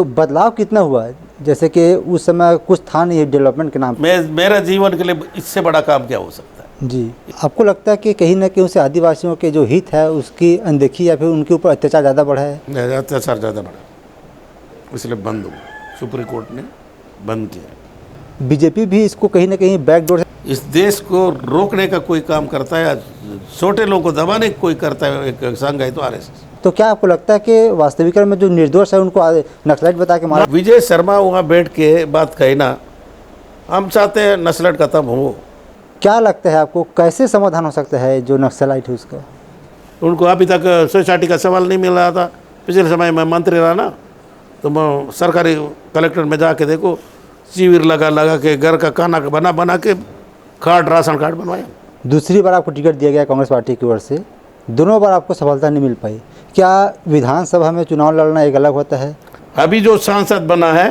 तो बदलाव कितना हुआ है? जैसे कि उस समय कुछ था नहीं डेवलपमेंट के नाम पे। मेरा जीवन के लिए इससे बड़ा काम क्या हो सकता है? जी, आपको लगता है कि कहीं ना कहीं उसे आदिवासियों के जो हित है उसकी अनदेखी या फिर उनके ऊपर अत्याचार ज़्यादा बढ़ा है? अत्याचार ज़्यादा बढ़ा, इसलिए बंद हुआ। सुप्रीम कोर्ट ने बंद किया। बीजेपी भी इसको कहीं ना कहीं बैकडोर से इस देश को रोकने का कोई काम करता है, छोटे लोगों को दबाने का कोई करता है, एक संघ है तो आरएसएस। तो क्या आपको लगता है कि वास्तविक में जो निर्दोष है उनको नक्सलाइट बता के मारा? विजय शर्मा वहाँ बैठ के बात कही ना, हम चाहते हैं नस्लट खत्म हो। क्या लगता है आपको कैसे समाधान हो सकता है जो नक्सलाइट है उसका? उनको अभी तक सोसाइटी का सवाल नहीं मिल रहा था। पिछले समय में मंत्री रहा ना, तो मैं सरकारी कलेक्टर में जाके देखो, शिविर लगा के घर का खाना बना के राशन कार्ड बनवाया। दूसरी बार आपको टिकट दिया गया कांग्रेस पार्टी की ओर से, दोनों बार आपको सफलता नहीं मिल पाई। क्या विधानसभा में चुनाव लड़ना एक अलग होता है? अभी जो सांसद बना है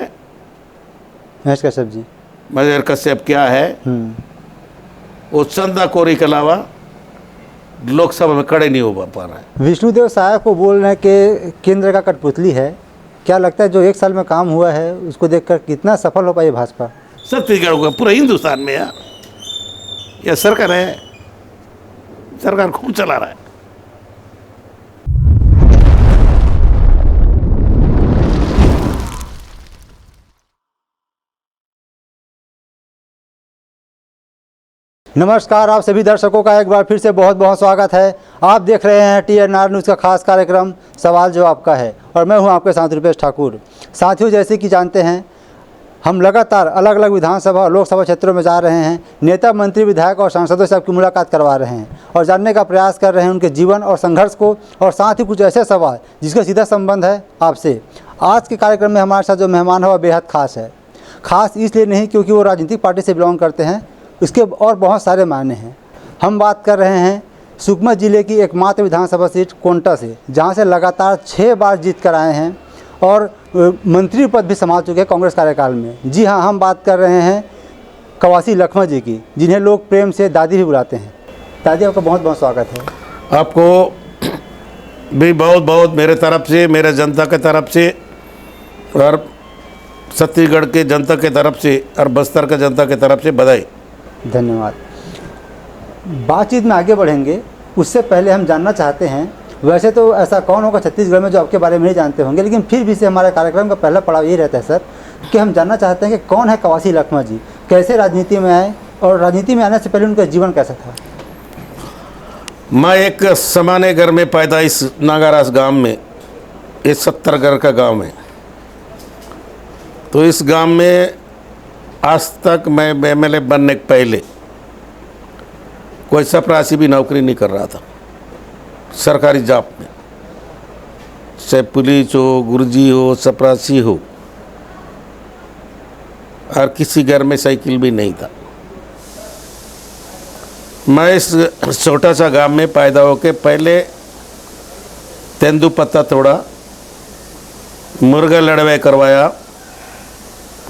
महेश कश्यप जी, महेश कश्यप क्या है, वो चंदाखोरी के अलावा लोकसभा में खड़े नहीं हो पा रहा है। विष्णुदेव साय को बोल रहे हैं कि केंद्र का कठपुतली है। क्या लगता है जो एक साल में काम हुआ है उसको देखकर कितना सफल हो पाई भाजपा? छत्तीसगढ़ होगा पूरा हिंदुस्तान में यार, यह सरकार है, सरकार खूब चला रहा है। नमस्कार, आप सभी दर्शकों का एक बार फिर से बहुत बहुत स्वागत है। आप देख रहे हैं TNR न्यूज़ का खास कार्यक्रम सवाल जो आपका है, और मैं हूं आपके साथ रुपेश ठाकुर। साथियों, जैसे कि जानते हैं, हम लगातार अलग अलग विधानसभा और लोकसभा क्षेत्रों में जा रहे हैं। नेता, मंत्री, विधायक और सांसदों से आपकी मुलाकात करवा रहे हैं और जानने का प्रयास कर रहे हैं उनके जीवन और संघर्ष को, और साथ ही कुछ ऐसे सवाल जिसका सीधा संबंध है आपसे। आज के कार्यक्रम में हमारे साथ जो मेहमान है वह बेहद खास है। खास इसलिए नहीं क्योंकि वो राजनीतिक पार्टी से बिलोंग करते हैं, इसके और बहुत सारे मायने हैं। हम बात कर रहे हैं सुकमा जिले की एकमात्र विधानसभा सीट कोंटा से, जहां से लगातार 6 बार जीत कर आए हैं और मंत्री पद भी संभाल चुके हैं कांग्रेस कार्यकाल में। जी हाँ, हम बात कर रहे हैं कवासी लखमा जी की, जिन्हें लोग प्रेम से दादी भी बुलाते हैं। दादी, आपका बहुत बहुत स्वागत है। आपको भी बहुत बहुत मेरे तरफ से, मेरे जनता के तरफ से, और छत्तीसगढ़ के जनता के तरफ से और बस्तर के जनता के तरफ से बधाई। धन्यवाद। बातचीत में आगे बढ़ेंगे उससे पहले हम जानना चाहते हैं, वैसे तो ऐसा कौन होगा छत्तीसगढ़ में जो आपके बारे में नहीं जानते होंगे, लेकिन फिर भी से हमारे कार्यक्रम का पहला पड़ाव ये रहता है सर, कि हम जानना चाहते हैं कि कौन है कवासी लखमा जी, कैसे राजनीति में आए और राजनीति में आने से पहले उनका जीवन कैसा था? मैं एक सामान्य घर में पैदा, इस नागारास गांव में, ये 70 घर का गांव है। तो इस गांव में आज तक मैं MLA बनने के पहले कोई चपरासी भी नौकरी नहीं कर रहा था सरकारी जॉब में, चाहे पुलिस हो, गुरुजी हो, चपरासी हो, और किसी घर में साइकिल भी नहीं था। मैं इस छोटा सा गांव में पैदा होके पहले तेंदुपत्ता तोड़ा, मुर्गा लड़वाई करवाया,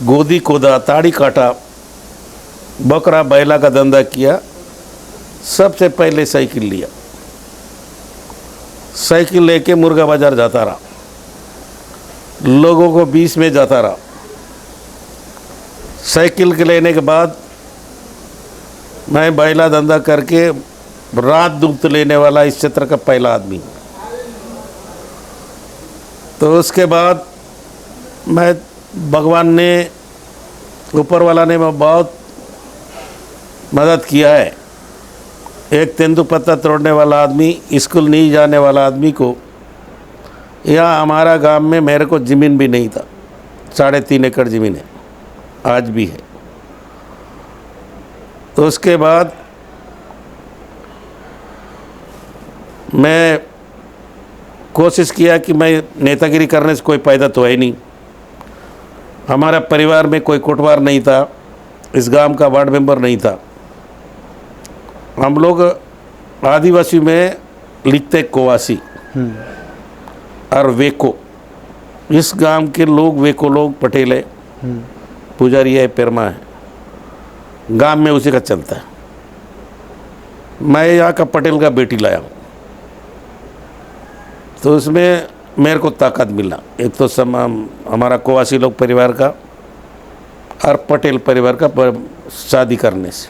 गोदी खोदा, ताड़ी काटा, बकरा बैला का धंधा किया। सबसे पहले साइकिल लिया, साइकिल लेके मुर्गा बाजार जाता रहा, लोगों को बीच में जाता रहा। साइकिल के लेने के बाद मैं बैला धंधा करके रात दूध लेने वाला इस क्षेत्र का पहला आदमी। तो उसके बाद मैं, भगवान ने, ऊपर वाला ने बहुत मदद किया है। एक तेंदुपत्ता तोड़ने वाला आदमी, स्कूल नहीं जाने वाला आदमी को, यहाँ हमारा गांव में मेरे को ज़मीन भी नहीं था, 3.5 एकड़ ज़मीन है, आज भी है। तो उसके बाद मैं कोशिश किया कि मैं नेतागिरी करने से कोई फायदा तो है नहीं। हमारा परिवार में कोई कोटवार नहीं था, इस गांव का वार्ड मेंबर नहीं था। हम लोग आदिवासी में लिखते कोवासी और वेको। इस गांव के लोग वेको लोग, पटेल है, पुजारी है, पेरमा है, गांव में उसी का चलता है। मैं यहाँ का पटेल का बेटी लाया हूँ, तो उसमें मेरे को ताकत मिला। एक तो हमारा कोवासी लोग परिवार का और पटेल परिवार का शादी करने से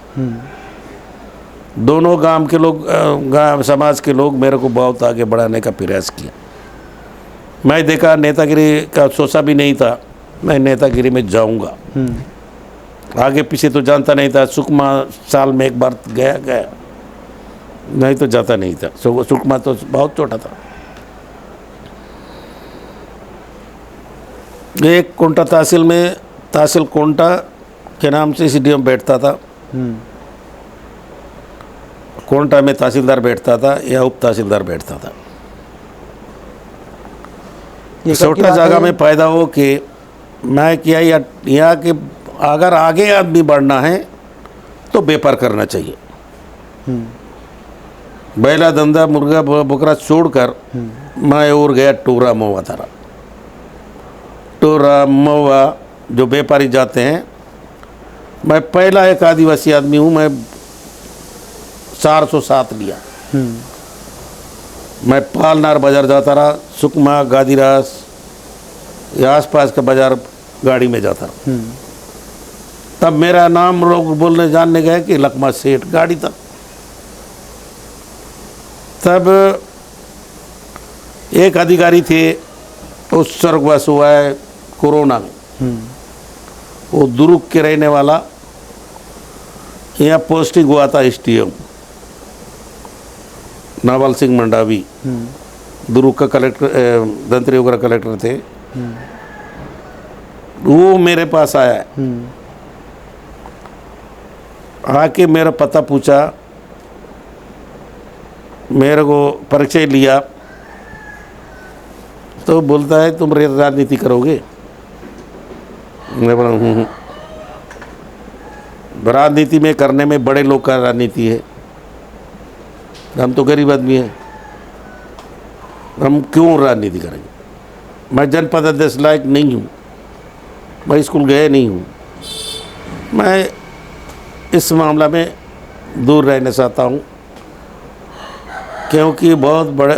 दोनों गांव के लोग, गांव समाज के लोग मेरे को बहुत आगे बढ़ाने का प्रयास किया। मैं देखा नेतागिरी का सोचा भी नहीं था मैं नेतागिरी में जाऊंगा। आगे पीछे तो जानता नहीं था। सुकमा साल में एक बार गया नहीं तो जाता नहीं था। सुकमा तो बहुत छोटा था। एक कोंटा तहसील में, तहसील कोंटा के नाम से सीडीएम बैठता था। कोंटा में तहसीलदार बैठता था या उप तहसीलदार बैठता था। छोटा जगह में पैदा हो के मैं किया यहाँ के अगर आगे आदमी बढ़ना है तो व्यापार करना चाहिए। बैला धंधा मुर्गा बकरा छोड़कर मैं और गया टोरा महुआ थारा। टोरा महुआ जो व्यापारी जाते हैं, मैं पहला एक आदिवासी आदमी हूँ। मैं 407 लिया। मैं पालनार बाजार जाता रहा, सुकमा गादीरास या आसपास का बाजार गाड़ी में जाता रहा। तब मेरा नाम लोग बोलने जानने गए कि लकमा सेठ गाड़ी था। तब एक अधिकारी थे, उस स्वर्गवास हुआ है कोरोना में। वो दुरुक के रहने वाला, यहाँ पोस्टिंग हुआ था एसटीएम नावल सिंह मंडावी। दुरुक का कलेक्टर, दंतरी का कलेक्टर थे। वो मेरे पास आया, आके मेरा पता पूछा, मेरे को परिचय लिया तो बोलता है तुम राजनीति करोगे? मैं बोला राजनीति में करने में बड़े लोग का राजनीति है, हम तो गरीब आदमी हैं, हम क्यों राजनीति करेंगे? मैं जनपद अध्यक्ष लायक नहीं हूँ, मैं स्कूल गए नहीं हूँ, मैं इस मामला में दूर रहना चाहता हूँ। क्योंकि बहुत बड़े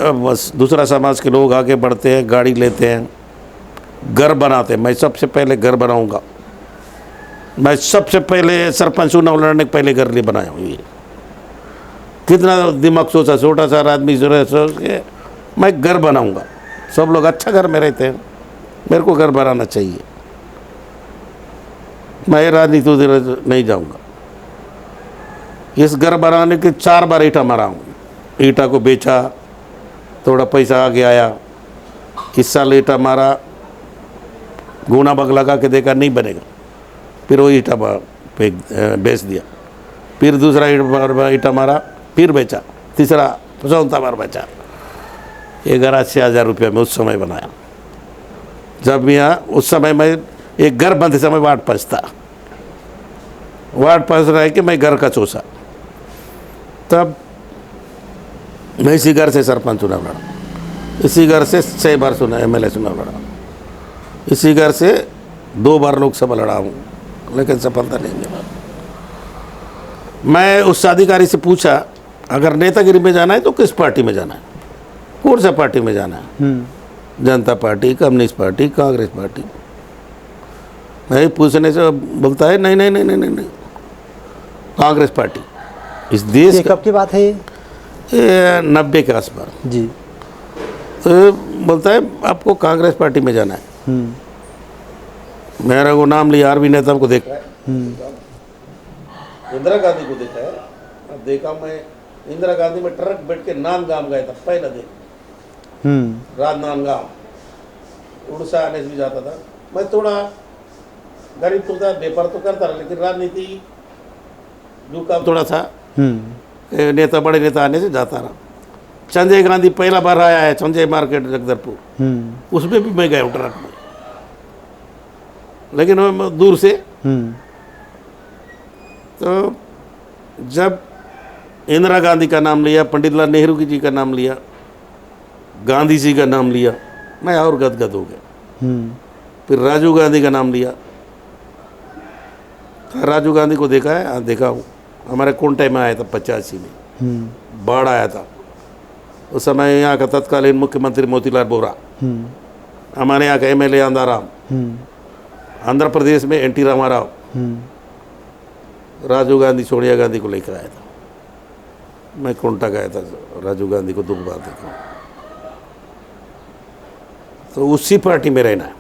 दूसरा समाज के लोग आगे बढ़ते हैं, गाड़ी लेते हैं, घर बनाते हैं। मैं सबसे पहले घर बनाऊंगा। मैं सबसे पहले सरपंच चुनाव लड़ने के पहले घर नहीं बनाया हूँ। ये कितना दिमाग सोचा, छोटा सा आदमी सोच के मैं घर बनाऊंगा। सब लोग अच्छा घर में रहते हैं, मेरे को घर बनाना चाहिए। मैं राजनीति नहीं जाऊंगा। इस घर बनाने के 4 बार ईटा मारा हूँ। ईटा को बेचा, थोड़ा पैसा आगे आया। इस साल ईटा मारा, गुना बग लगा के देखा नहीं बनेगा, फिर वो ईटा बेच दिया। फिर दूसरा ईटा मारा, फिर बेचा। तीसरा 54 बार बेचा। 11,000 रुपये में उस समय बनाया। जब यहाँ उस समय मैं एक घर बनते समय वार्ड पंचता, वार्ड पंच रह के मैं घर का चौसा। तब मैं इसी घर से सरपंच चुनाव लड़ा, इसी घर से 6 बार एमएलए चुनाव लड़ा, इसी घर से 2 बार लोकसभा लड़ा हूँ, लेकिन सफलता नहीं मिला। मैं उस अधिकारी से पूछा अगर नेतागिरी में जाना है तो किस पार्टी में जाना है, कौन सा पार्टी में जाना है? जनता party, communist party, Congress party. मैं पूछने से बोलता है नहीं नहीं नहीं नहीं नहीं, कांग्रेस पार्टी। इस देश ये कब की बात है? ये 90 के आसपास जी। तो बोलता है आपको कांग्रेस पार्टी में जाना है। मेरा को नाम लिया, आरवी नेता को देखा है, इंदिरा गांधी को देखा है। अब देखा मैं इंदिरा गांधी में ट्रक बैठ के नांदगाम गया था पहला दिन। राजनांदगाम उड़ीसा आने से भी जाता था। मैं थोड़ा गरीब तो था, व्यापार तो करता रहा, लेकिन राजनीति झुकाव थोड़ा था। नेता, बड़े नेता आने से जाता रहा। संजय गांधी पहला बार आया है, संजय मार्केट जगदलपुर, उसमें भी मैं गया हूँ ट्रक में, लेकिन वो दूर से। तो जब इंदिरा गांधी का नाम लिया, पंडित लाल नेहरू जी का नाम लिया, गांधी जी का नाम लिया, मैं और गदगद हो गया। फिर राजीव गांधी का नाम लिया। राजीव गांधी को देखा है? हाँ देखा हूँ। हमारे कोंटे में आया था 85 में, बाढ़ आया था। उस समय यहाँ का तत्कालीन मुख्यमंत्री मोतीलाल वोरा हमारे यहाँ का एमएलए आंधाराम, आंध्र प्रदेश में एनटी रामाराव राजीव गांधी सोनिया गांधी को लेकर आया था। मैं कोंटा गया था राजीव गांधी को 2 बार देखा। तो उसी पार्टी में रहना है,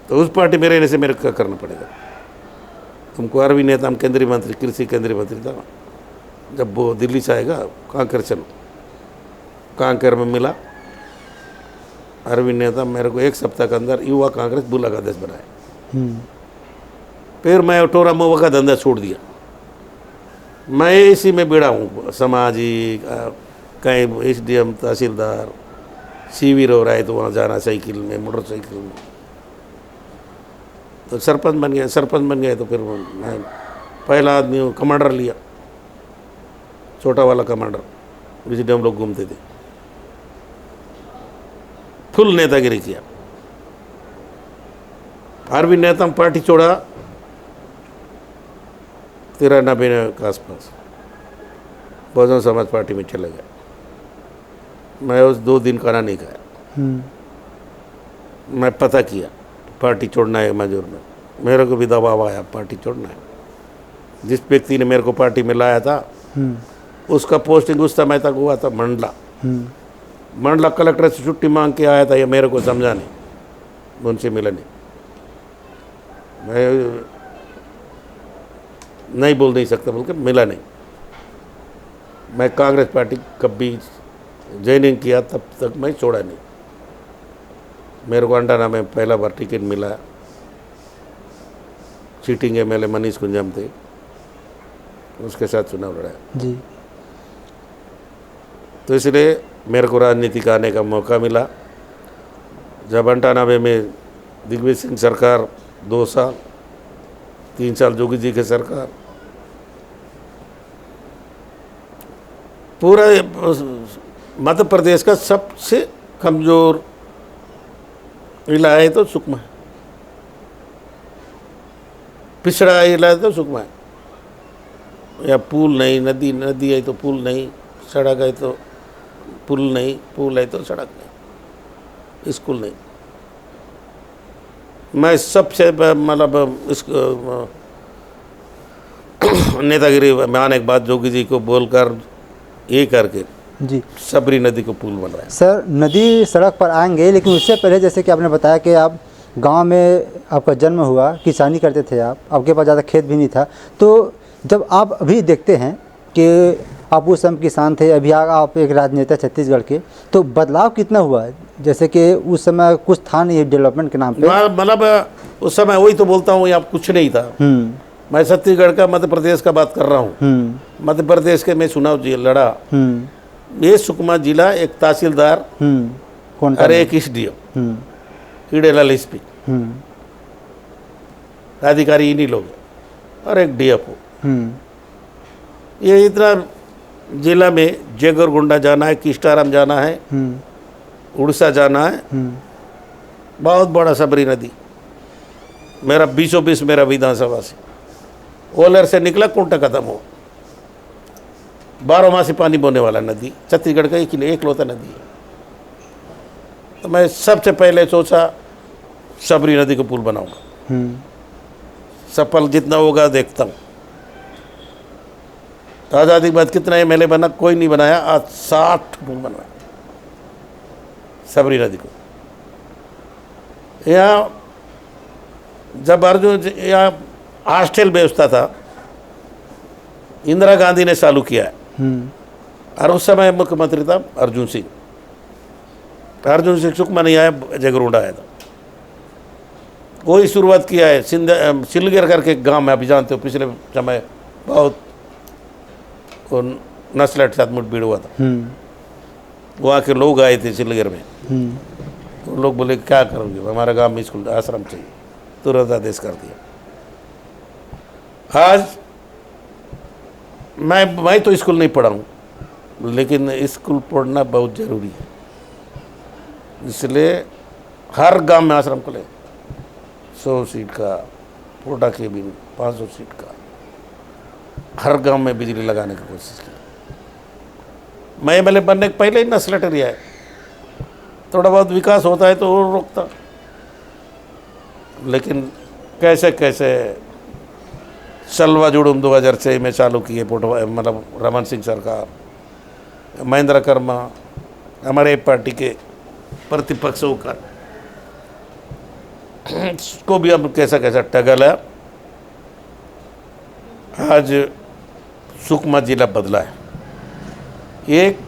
तो उस पार्टी में रहने से मेरे को क्या करना पड़ेगा। तुमको आरवी नेता, हम केंद्रीय मंत्री, कृषि केंद्रीय मंत्री था, जब वो दिल्ली से आएगा कांकर चलो, कांकर में मिला अरविंद नेता, मेरे को 1 सप्ताह के अंदर युवा कांग्रेस बुला का अध्यक्ष बनाया। फिर मैं टोरा मोवा का धंधा छोड़ दिया, मैं इसी में बिड़ा हूँ, सामाजिक कहीं एसडीएम, तहसीलदार, शिविर हो रहा है तो वहाँ जाना साइकिल में, मोटरसाइकिल में। तो सरपंच बन गया, तो फिर मैं पहला आदमी कमांडर लिया, छोटा वाला कमांडर, जिसमें हम लोग घूमते थे। फुल नेतागिरी किया। आरवी नेता पार्टी छोड़ा 93 के आसपास, बहुजन समाज पार्टी में चला गया। मैं उस 2 दिन खाना नहीं खाया। मैं पता किया पार्टी छोड़ना है मंजूर में, मेरे को भी दबाव आया पार्टी छोड़ना है। जिस व्यक्ति ने मेरे को पार्टी में लाया था उसका पोस्टिंग उस समय तक हुआ था मंडला। मंडला कलेक्टर से छुट्टी मांग के आया था, ये मेरे को समझा नहीं, उनसे मिला नहीं। मैं नहीं बोल नहीं सकता बोल के मिला नहीं। मैं कांग्रेस पार्टी कभी ज्वाइनिंग किया तब तक मैं छोड़ा नहीं। मेरे को अंडाना में पहला बार टिकट मिला, सीटिंग एमएलए मनीष कुंजाम थे, उसके साथ चुनाव लड़ा जी। तो इसलिए मेरे को राजनीति का आने का मौका मिला। जब 98 में दिग्विजय सिंह सरकार 2 साल, 3 साल जोगी जी की सरकार, पूरा मध्य प्रदेश का सबसे कमज़ोर इला है तो सुकमा है, पिछड़ा इला है तो सुकमा है। या पुल नहीं, नदी है तो पुल नहीं, सड़क है तो पुल नहीं, पुल है तो सड़क नहीं, स्कूल नहीं। मैं सबसे मतलब इस नेतागिरी में आने के बाद जोगी जी को बोलकर ये करके जी सबरी नदी को पुल बन रहा है। सर, नदी सड़क पर आएंगे, लेकिन उससे पहले जैसे कि आपने बताया कि आप गांव में आपका जन्म हुआ, किसानी करते थे आप, आपके पास ज़्यादा खेत भी नहीं था। तो जब आप अभी देखते हैं कि आप उस समय किसान थे, अभी आप एक राजनेता छत्तीसगढ़ के, तो बदलाव कितना हुआ है? जैसे कि उस समय कुछ था नहीं डेवलपमेंट के नाम पे। मतलब उस समय वही तो बोलता हूँ, आप कुछ नहीं था। मैं छत्तीसगढ़ का, मध्य प्रदेश का बात कर रहा हूँ। मध्य प्रदेश के मैं चुनाव लड़ा, ये सुकमा जिला एक तहसीलदार और एक एसडीएम, ईडेलाल एसपी, अधिकारी इन्हीं लोग, और एक डीएफओ। ये इतना जिला में जेगरगुंडा जाना है, किस्टाराम जाना है, उड़ीसा जाना है, बहुत बड़ा सबरी नदी। मेरा 20 मेरा विधानसभा से ओलर से निकला कोंटा खत्म हो, 12 माह से पानी बोने वाला नदी, छत्तीसगढ़ का एकलौता नदी है। तो मैं सबसे पहले सोचा सबरी नदी को पुल बनाऊंगा, सफल जितना होगा देखता हूँ। तो आज़ादी के बाद कितना एमएलए बना, कोई नहीं बनाया, आज 60 पुल बनवाया सबरी नदी को। यहाँ जब अर्जुन यहाँ हॉस्टल व्यवस्था था, इंदिरा गांधी ने चालू किया है, और उस समय मुख्यमंत्री था अर्जुन सिंह। अर्जुन सिंह सुकमा नहीं आया, जगरूंडा आया था। वही शुरुआत किया है। सिलगेर करके गांव में, अभी जानते हो, पिछले समय बहुत नस्ल के साथ मुठभेड़ हुआ था। वहाँ के लोग आए थे सिलगेर में, तो लोग बोले क्या करोगे, हमारे गांव में स्कूल आश्रम चाहिए, तुरंत आदेश कर दिया। आज मैं तो स्कूल नहीं पढ़ा हूँ, लेकिन स्कूल पढ़ना बहुत ज़रूरी है। इसलिए हर गांव में आश्रम खुले, 100 सीट का, पोटा के भी 500 सीट का, हर गांव में बिजली लगाने की कोशिश की। मैं एमएलए बनने के पहले ही नस्लटरी आए, थोड़ा बहुत विकास होता है तो वो रोकता, लेकिन कैसे कैसे सलवा जुड़ूम 2006 में चालू किए मतलब रमन सिंह सरकार, महेंद्र कर्मा हमारे पार्टी के प्रतिपक्ष होकर को भी हम कैसा कैसा टगल है। आज सुकमा जिला बदला है। एक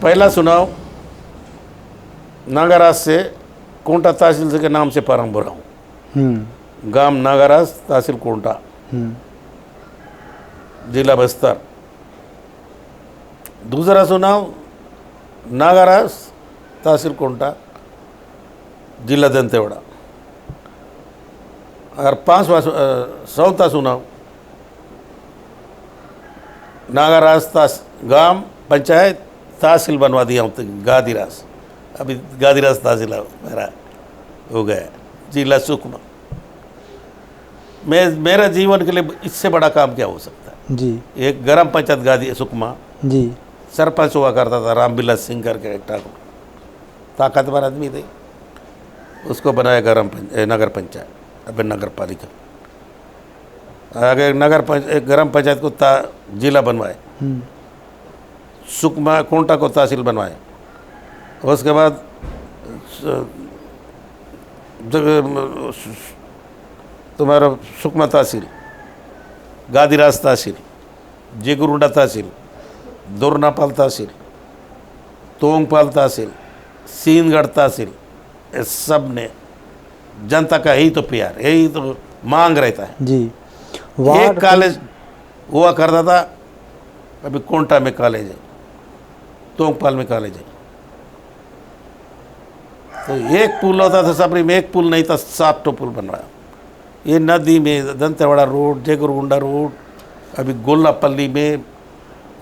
पहला चुनाव नागाराज से कोंटा तहसील के नाम से प्रारंभ हो रहा हूँ। गांव नागाराज, तहसील कोंटा, जिला बस्तर। दूसरा चुनाव नागाराज, तहसील कोंटा, जिला दंतेवाड़ा। और पांचवा चौथा चुनाव नागाराज गांव पंचायत तहसील बनवा दिया हूँ, गादीराज। अभी गादीराज तहसील मेरा हो गया, जिला सुकमा। मेरा जीवन के लिए इससे बड़ा काम क्या हो सकता है जी। एक ग्राम पंचायत गादी सुकमा जी। सरपंच हुआ करता था रामबिलास सिंह करके, एक ठाकुर, ताकतवर आदमी थे, उसको बनाया नगर पंचायत, अब नगर पालिका। आगे एक ग्राम पंचायत को जिला बनवाए, सुकमा कोंटा को तहसील बनवाए। उसके बाद तुम्हारा सुकमा तहसील, गादीराज तहसील, जेगुरुंडा तहसील, दोरनापाल तहसील, तोंगपाल तहसील, सीनगढ़ तहसील। इस सब ने जनता का यही तो प्यार, यही तो मांग रहता है जी। एक कॉलेज हुआ करता था, अभी कोंटा में कॉलेज है, तोंगपाल में कॉलेज है। तो एक पुल होता था सबरी में, एक पुल नहीं था, 7 पुल बनवाया। ये नदी में दंतेवाड़ा रोड, जेगुरगुंडा रोड, अभी गोल्लापल्ली में।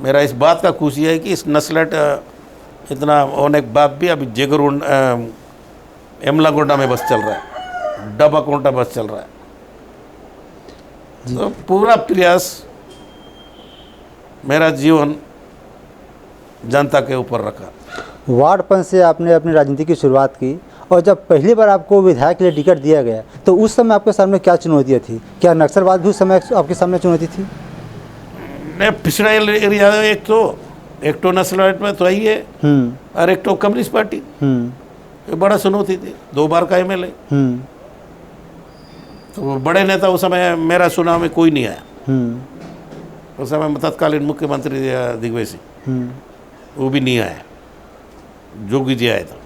मेरा इस बात का खुशी है कि इस नस्लट इतना होने के बाद भी अभी जेगुरगुंडा एमलागोंडा में बस चल रहा है, डबा कोंटा बस चल रहा है। तो पूरा प्रयास, मेरा जीवन जनता के ऊपर रखा। वार्ड पंच से आपने अपनी राजनीति की शुरुआत की, और जब पहली बार आपको विधायक के लिए टिकट दिया गया तो उस समय आपके सामने क्या चुनौतियाँ थी? क्या नक्सलवाद भी उस समय आपके सामने चुनौती थी? नहीं, पिछड़ा एरिया एक तो नस्लवाद में तो ही है, और एक तो कम्युनिस्ट पार्टी, ये बड़ा चुनौती थी। 2 बार का MLA। तो बड़े नेता उस समय मेरा चुनाव में कोई नहीं आया। उस समय तत्कालीन मुख्यमंत्री दिग्विजय सिंह, वो भी नहीं आया, जोगी जी आया था।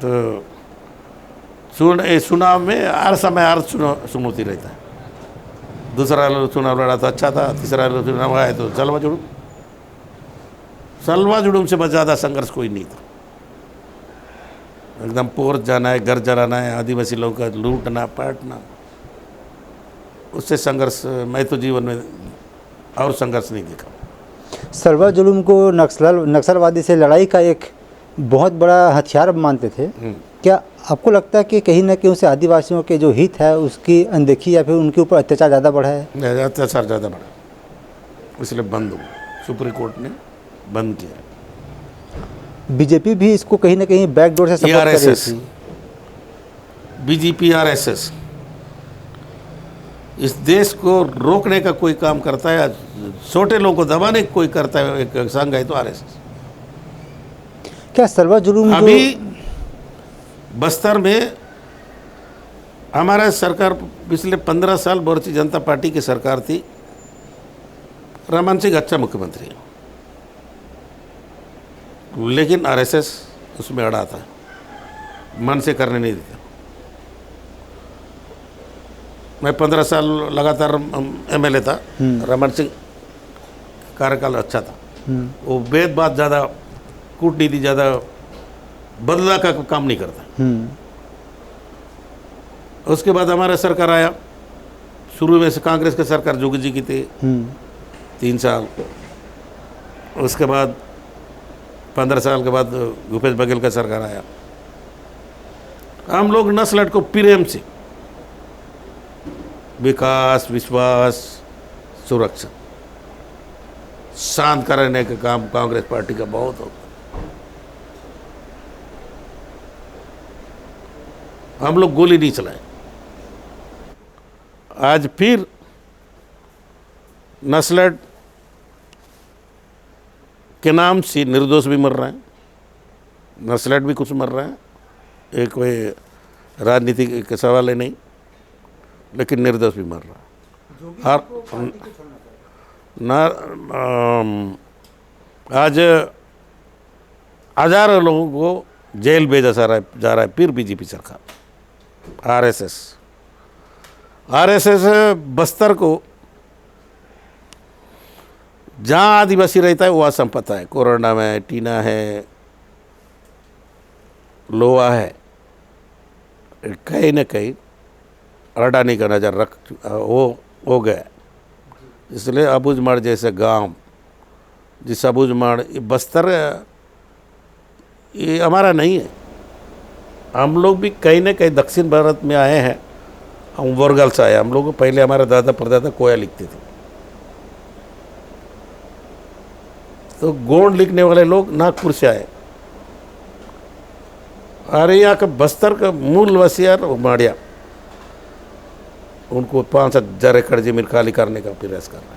तो चुनाव में हर समय हर चुनौती रहता है। दूसरा चुनाव लड़ा तो अच्छा था, तीसरा चुनाव आया तो सलवा जुड़ूम से ज़्यादा संघर्ष कोई नहीं था। एकदम पोर जाना है, घर जलाना है, आदिवासी लोगों का लूटना पाटना, उससे संघर्ष मैं तो जीवन में और संघर्ष नहीं देखा। सलवा जुलूम को नक्सलवादी से लड़ाई का एक बहुत बड़ा हथियार मानते थे। क्या आपको लगता है कि कहीं ना कहीं उसे आदिवासियों के जो हित है उसकी अनदेखी या फिर उनके ऊपर अत्याचार ज़्यादा बढ़ा है? अत्याचार ज़्यादा बढ़ा, इसलिए बंद हो, सुप्रीम कोर्ट ने बंद किया। बीजेपी भी इसको कहीं ना कहीं बैकडोर से सपोर्ट कर रही थी। बीजेपी RSS इस देश को रोकने का कोई काम करता है, छोटे लोगों को दबाने का कोई करता है, एक संघ है तो RSS। क्या सलवा जुलूम अभी बस्तर में हमारा सरकार पिछले 15 साल भारतीय जनता पार्टी की सरकार थी, रमन सिंह अच्छा मुख्यमंत्री है, लेकिन RSS उसमें अड़ा था, मन से करने नहीं देता। मैं 15 साल लगातार MLA था, रमन सिंह कार्यकाल अच्छा था। वो वेद बात ज़्यादा, कूटनीति ज़्यादा, बदला का काम नहीं करता। उसके बाद हमारा सरकार आया, शुरू में से कांग्रेस की सरकार जोगी जी की थी 3 साल। उसके बाद 15 साल के बाद भूपेश बघेल का सरकार आया। हम लोग नस्लट को प्रेम से विकास, विश्वास, सुरक्षा, शांत करने का काम कांग्रेस पार्टी का बहुत होता। हम लोग गोली नहीं चलाए। आज फिर नस्लट के नाम से निर्दोष भी मर रहे हैं, नस्लट भी कुछ मर रहा है, एक कोई राजनीति के सवाल है नहीं, लेकिन निर्दोष भी मर रहा है। और आज हजारों लोगों को जेल भेजा जा रहा है फिर बीजेपी सरकार, आरएसएस बस्तर को जहाँ आदिवासी रहता है वहाँ संपत्ता है, कोरंडा में टीना है, लोहा है, कहीं न कहीं अडानी का नज़र रख वो हो गया। इसलिए अबूझमाड़ जैसे गांव, जिस अबूझमाड़ बस्तर ये हमारा नहीं है, हम लोग भी कहीं न कहीं दक्षिण भारत में आए हैं, हम वरगल से आए। हम लोग पहले हमारे दादा परदादा कोया लिखते थे, तो गोंड लिखने वाले लोग नागपुर से आए। अरे यहाँ का बस्तर का मूल वसियार माड़िया, उनको 5,000 एकड़ जमीन खाली करने का प्रयास कर रहे हैं।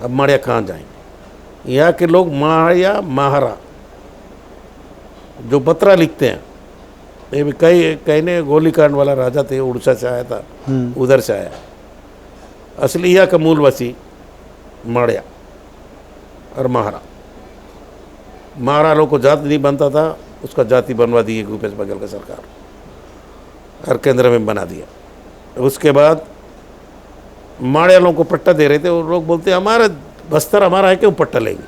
अब माड़िया कहाँ जाएंगे? यहाँ के लोग माड़िया महारा जो बतरा लिखते हैं, ये भी कई ने गोलीकांड वाला राजा थे, उड़ीसा से आया था, उधर से आया। असली यहाँ का मूल वसी माड़िया और महारा लोग को जाति नहीं बनता था, उसका जाति बनवा दी भूपेश बघेल का सरकार और केंद्र में बना दिया। उसके बाद माड़िया लोगों को पट्टा दे रहे थे, वो लोग बोलते हमारा बस्तर हमारा है, क्यों पट्टा लेंगे?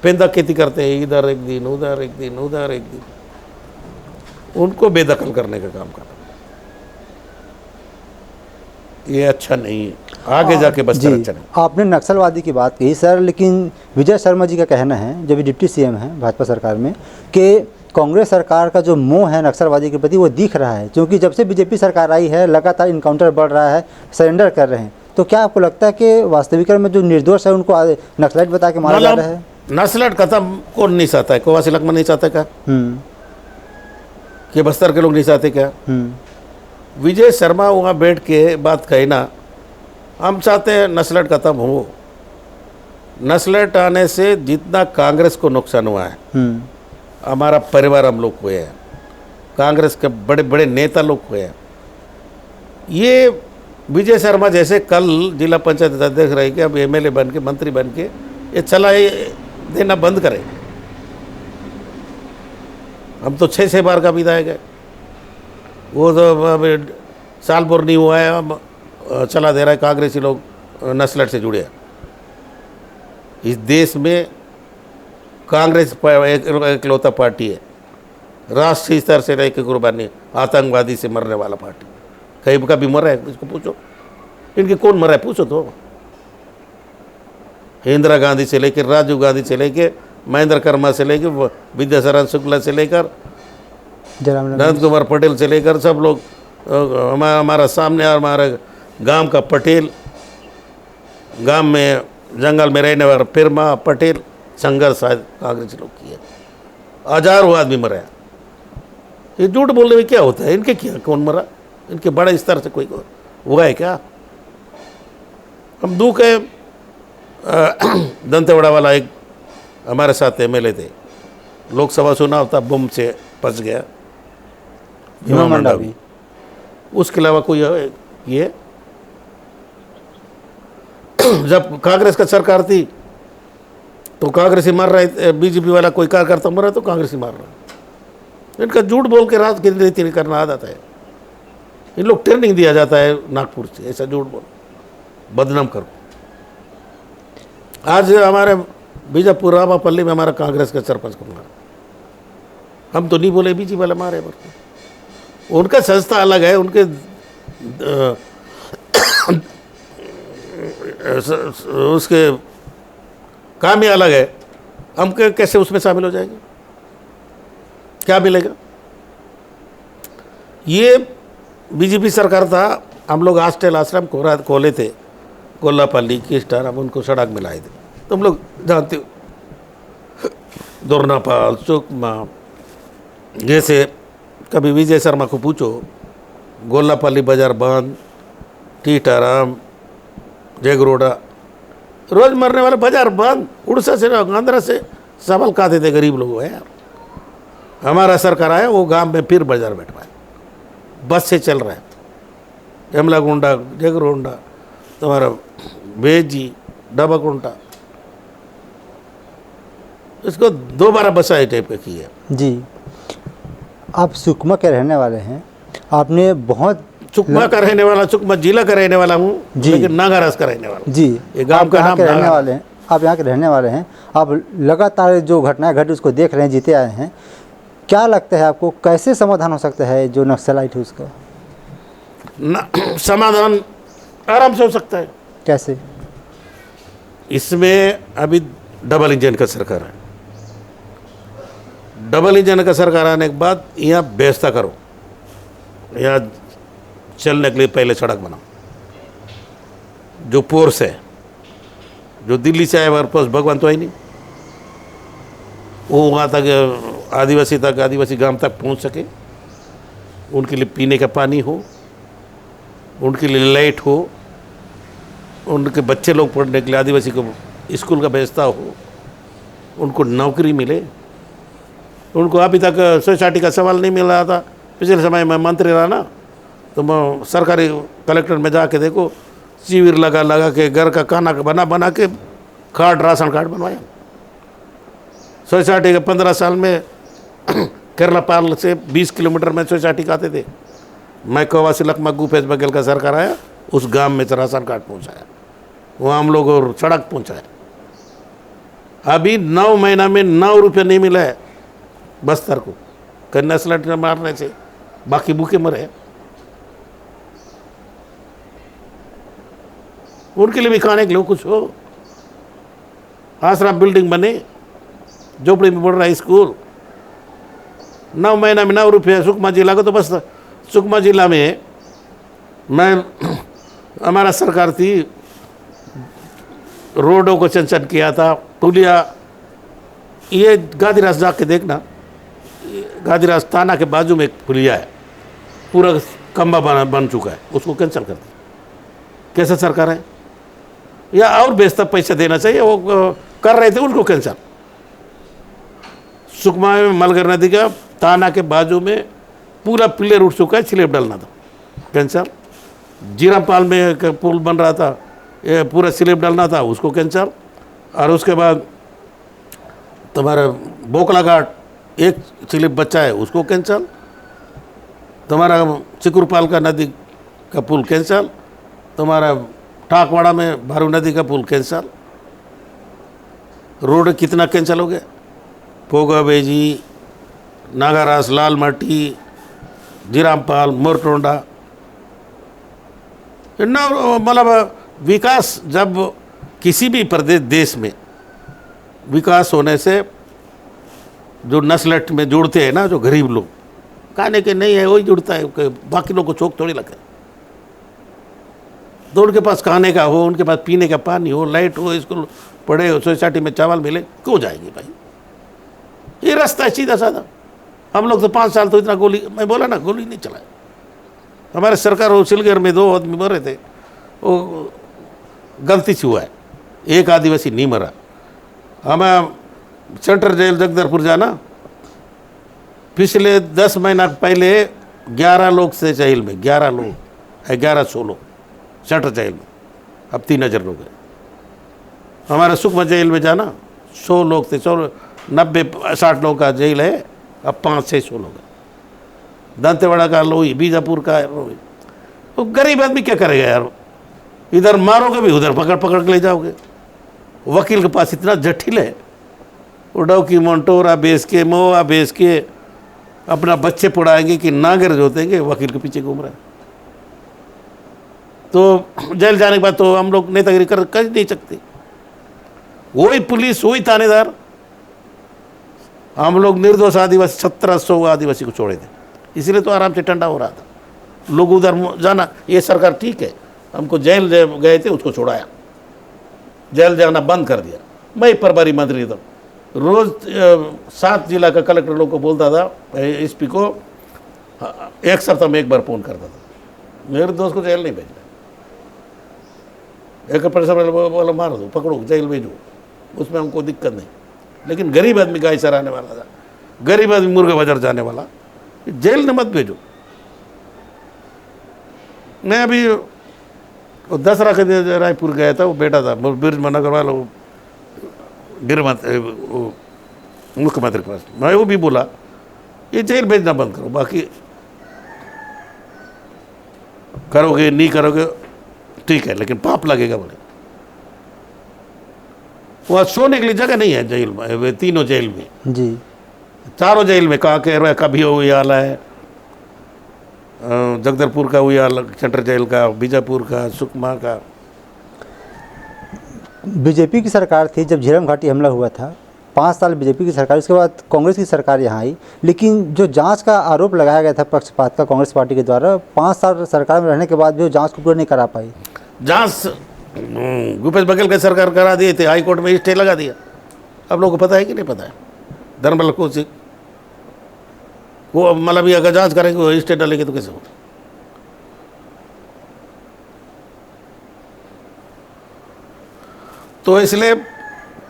पेंदा खेती करते हैं, इधर एक दिन उधर एक दिन उधर एक दिन, उनको बेदखल करने का काम करना, ये अच्छा नहीं है, आगे जाके बस्तर अच्छा नहीं। आपने नक्सलवादी की बात कही सर, लेकिन विजय शर्मा जी का कहना है, जो भी डिप्टी सीएम है भाजपा सरकार में, कि कांग्रेस सरकार का जो मोह है नक्सलवादी के प्रति वो दिख रहा है, क्योंकि जब से बीजेपी सरकार आई है लगातार इनकाउंटर बढ़ रहा है, सरेंडर कर रहे हैं। तो क्या आपको लगता है कि वास्तविक में जो निर्दोष है उनको नक्सलाइट बता के मारा जा रहा है? नस्लट खत्म कौन नहीं चाहता है? कोवासी लखमा नहीं चाहता क्या? कि बस्तर के लोग नहीं चाहते क्या? विजय शर्मा वहाँ बैठ के बात कही ना, हम चाहते हैं नस्लट खत्म हो। नस्लट आने से जितना कांग्रेस को नुकसान हुआ है, हमारा परिवार हम लोग हुए हैं, कांग्रेस के बड़े बड़े नेता लोग हुए हैं। ये विजय शर्मा जैसे कल जिला पंचायत अध्यक्ष रह के अब एमएलए बन के मंत्री बन के ये चला देना बंद करें। हम तो 6 बार का विधायक है, वो तो अब साल भर नहीं हुआ है, अब चला दे रहा है। कांग्रेसी लोग नस्लट से जुड़े हैं। इस देश में कांग्रेस एकलौता पार्टी है, राष्ट्रीय स्तर से रह के कुर्बानी, आतंकवादी से मरने वाला पार्टी। कहीं का भी मरा है, इसको पूछो, इनके कौन मरा है पूछो तो। इंदिरा गांधी से लेकर, राजीव गांधी से लेकर, महेंद्र कर्मा से लेकर, विद्यासागर शुक्ला से लेकर, नरेंद्र कुमार पटेल से लेकर, सब लोग हमारा सामने। और हमारा गांव का पटेल, गांव में जंगल में रहने वाला फिरमा पटेल, संघर्ष शायद कांग्रेस लोग किया, हजारों आदमी मरा है। ये झूठ बोलने में क्या होता है? इनके क्या कौन मरा? इनके बड़े स्तर से कोई हुआ है क्या? हम दुख है, दंतेवाड़ा वाला एक हमारे साथ एमएलए थे, लोकसभा चुनाव था, बम से फंस गया, भीमा मंडावी। उसके अलावा कोई ये जब कांग्रेस का सरकार थी तो कांग्रेसी मार रहे, बीजेपी वाला कोई कार्यकर्ता मरा तो कांग्रेसी मार रहा। इनका झूठ बोल के राजनीति करना आ जाता है। इन लोग ट्रेनिंग दिया जाता है नागपुर से, ऐसा झूठ बोल बदनाम करो। आज हमारे बीजापुर रामापल्ली में हमारा कांग्रेस का सरपंच को मारा, हम तो नहीं बोले बीजेपी वाला मारे, उनका संस्था अलग है, उनके उसके काम ही अलग है। हम कैसे उसमें शामिल हो जाएंगे? क्या मिलेगा? ये बीजेपी सरकार था, हम लोग हॉस्टल आश्रम खोले थे, कोल्लापल्ली की स्टार, हम उनको सड़क में लाए थे। तुम लोग जानते हो, दोरनापाल, सुकमा जैसे कभी विजय शर्मा को पूछो, गोल्लापल्ली बाजार बंद, टीटाराम, जयगरोडा, रोज मरने वाले बाजार बंद, उड़सा से आंध्रा से सबल खाते थे गरीब लोग हैं यार। हमारा सरकार आया, वो गांव में फिर बाजार बैठवाए, बस से चल रहा है, यमलागुंडा, जगरोंडा, तुम्हारा बेजी, डबाकुंटा, इसको दोबारा बसाई टाइप का की है। जी, आप सुकमा के रहने वाले हैं, आपने बहुत सुकमा का रहने वाला, सुकमा जिला का रहने वाला हूँ, जी। लेकिन नागारस का रहने वाला। जी, ये गांव आप का यहाँ नाम के रहने नागारस। वाले हैं, आप यहाँ के रहने वाले हैं, आप लगातार जो घटनाएं घटी उसको देख रहे हैं, जीते आए हैं। क्या लगता है आपको, कैसे समाधान हो सकता है जो नक्सलाइट है उसका? समाधान आराम से हो सकता है। कैसे? इसमें अभी डबल इंजन का सरकार है। डबल इंजन का सरकार आने के बाद यहाँ व्यवस्था करो, यहाँ चलने के लिए पहले सड़क बनाओ, जो पोर्स है, जो दिल्ली से आए वापस भगवान तो है नहीं, वो वहाँ तक आदिवासी गांव तक पहुँच सके, उनके लिए पीने का पानी हो, उनके लिए लाइट हो, उनके बच्चे लोग पढ़ने के लिए आदिवासी को स्कूल का व्यवस्था हो, उनको नौकरी मिले। उनको अभी तक सोसाइटी का सवाल नहीं मिल रहा था। पिछले समय में मंत्री रहा ना, तो मैं सरकारी कलेक्टर में जाके देखो, शिविर लगा के घर का खाना बना के राशन कार्ड बनवाया। सोसाइटी के 15 साल में केरला पाल से 20 किलोमीटर में सोसाइटी का आते थे। मैं कवासी लखमा गुफेज बघेल का सरकार आया, उस गांव में राशन कार्ड पहुंचाया, वहाँ हम लोग और सड़क पहुंचाए। अभी 9 महीना में 9 रुपये नहीं मिला है बस्तर को, कन्या स्लट मारने से, बाकी भूखे मरे। उनके लिए भी खाने के लिए कुछ हो, आश्रम बिल्डिंग बने, झोपड़ी में पढ़ रहा है स्कूल। 9 महीना में 9 रुपये सुकमा जिला को, तो बस सुकमा जिला में मैं हमारा सरकार थी, रोडों को चंचन किया था, पुलिया। ये गादीरास जाके देखना, गादीरास थाना के बाजू में एक पुलिया है, पूरा खंबा बन चुका है, उसको कैंसिल कर दिया। कैसा सरकार है? या और बेहतर पैसा देना चाहिए, वो कर रहे थे, उनको कैंसिल। सुकमा में मलगर नदी का थाना के बाजू में पूरा पिलर उठ चुका है, स्लेब डालना था, कैंसिल। जीरापाल में एक पुल बन रहा था, ये पूरा स्लेब डालना था, उसको कैंसिल। और उसके बाद तुम्हारा बोकला घाट एक स्लेब बच्चा है, उसको कैंसिल। तुम्हारा चिकुरपाल का नदी का पुल कैंसिल। तुम्हारा टाकवाड़ा में भारू नदी का पुल कैंसिल। रोड कितना कैंसिल हो गया? पोगा बेजी, नागारास, लाल माटी, जीरामपाल, मोरटोंडा। मतलब विकास, जब किसी भी प्रदेश देश में विकास होने से जो नस्लट में जुड़ते हैं ना, जो गरीब लोग, खाने के नहीं है वही जुड़ता है, बाकी लोग को चौक थोड़ी लगता है। तो उनके पास खाने का हो, उनके पास पीने का पानी हो, लाइट हो, स्कूल पढ़े हो, सोसाइटी में चावल मिले, क्यों जाएंगे भाई? ये रास्ता है सीधा साधा। हम लोग तो 5 साल तो इतना गोली, मैं बोला ना, गोली नहीं चलाया। हमारे सरकार हो सिलगर में 2 आदमी मरे थे, वो गलती से हुआ है, एक आदिवासी नहीं मरा। हमें सेंट्रल जेल जगदलपुर जाना, पिछले 10 महीना पहले 11 लोग थे जेल में, 11 लोग, 1100 सेंट्रल जेल में, अब 3000 लोग हैं। हमारा सुकमा जेल में जाना, 100 लोग थे, 90-60 लोग का जेल है, अब 500-600 लोग हैं। दंतेवाड़ा का लोही, बीजापुर का लोही। तो गरीब आदमी क्या करेगा यार? इधर मारोगे भी, उधर पकड़ के ले जाओगे। वकील के पास इतना जटिल है, उड़ाओ की मंटोरा बेच के, मोआ बेच के अपना बच्चे पढ़ाएंगे कि नागर जोतेंगे, वकील के पीछे घूम रहा है। तो जेल जाने के बाद तो हम लोग नेतागिरी कर नहीं सकते। वही पुलिस, वही थानेदार, हम लोग निर्दोष आदिवासी 1700 आदिवासी को छोड़े थे, इसलिए तो आराम से ठंडा हो रहा था। लोग उधर जाना, ये सरकार ठीक है, हमको जेल गए थे उसको छोड़ाया, जेल जाना बंद कर दिया। मैं प्रभारी मंत्री था, रोज 7 जिला का कलेक्टर लोग को बोलता था, एसपी को, हाँ, एक सप्ताह में एक बार फ़ोन करता था, मेरे दोस्त को जेल नहीं भेजना, एक पैसा बोला मार दो, पकड़ो, जेल भेजो, उसमें हमको दिक्कत नहीं। लेकिन गरीब आदमी गाय चराने वाला था, गरीब आदमी मुर्गे बाजार जाने वाला, जेल में मत भेजो। मैं अभी वो 10 के दिन रायपुर गया था, वो बेटा था ब्रिज नगर वाला, वो गृह मुख्यमंत्री के पास, मैं वो भी बोला ये जेल भेजना बंद करो, बाकी करोगे नहीं करोगे ठीक है, लेकिन पाप लगेगा। बोले वहाँ सोने के लिए जगह नहीं है जेल में, तीनों जेल में जी, चारों जेल में कांकेर का भी वही हाल है, जगदलपुर का वही हाल, सेंट्रल जेल का, बीजापुर का, सुकमा का। बीजेपी की सरकार थी जब झीरम घाटी हमला हुआ था, 5 साल बीजेपी की सरकार, उसके बाद कांग्रेस की सरकार यहाँ आई, लेकिन जो जांच का आरोप लगाया गया था पक्षपात का कांग्रेस पार्टी के द्वारा, 5 साल सरकार में रहने के बाद भी वो जांच को पूरा नहीं करा पाई। जांच भूपेश बघेल की सरकार करा दिए थे, हाई कोर्ट में स्टे लगा दिया। अब लोगों को पता है कि नहीं पता है? धर्मपाल कौशिक वो मतलब अगर जांच करेंगे वो स्टे डालेंगे तो कैसे होगा? तो इसलिए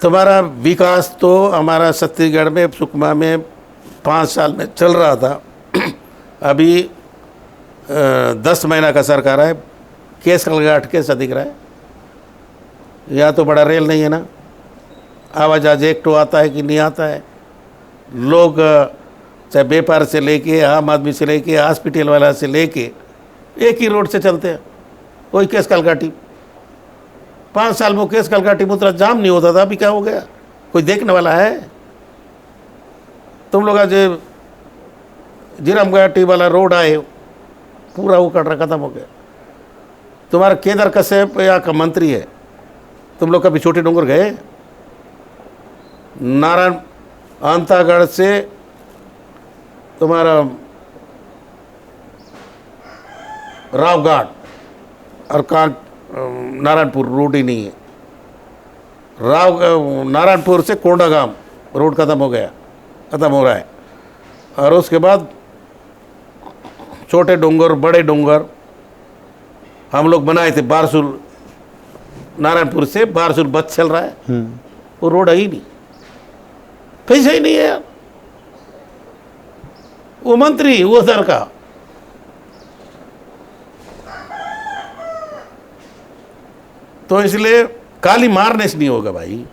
तुम्हारा विकास तो हमारा छत्तीसगढ़ में सुकमा में 5 साल में चल रहा था। अभी 10 महीना का सरकार है, केस कलगाट केस अधिक रहा है। यहाँ तो बड़ा रेल नहीं है ना, आवाजाही एक तो आता है कि नहीं आता है। लोग चाहे व्यापार से लेके, आम आदमी से लेके, हॉस्पिटल वाला से लेके एक ही रोड से चलते हैं। कोई केस कलगाटी 5 साल में केस कलगाटी मुद्रा जाम नहीं होता था, अभी क्या हो गया? कोई देखने वाला है? तुम लोग आज झीरम घाटी वाला रोड आए, पूरा वो कटरा खत्म हो गया। तुम्हारा केदार कश्यप यहाँ का मंत्री है, तुम लोग कभी छोटे डोंगर गए? नारायण अंतागढ़ से तुम्हारा रावघाट और नारायणपुर रोड ही नहीं है। नारायणपुर से कोंडागांव रोड खत्म हो गया, खत्म हो रहा है। और उसके बाद छोटे डोंगर, बड़े डोंगर हम लोग बनाए थे। बारसूल, नारायणपुर से बारसूल बस चल रहा है, वो रोड है ही नहीं, पैसा ही नहीं है यार। वो मंत्री वो सर का, तो इसलिए काली मारने से नहीं होगा भाई।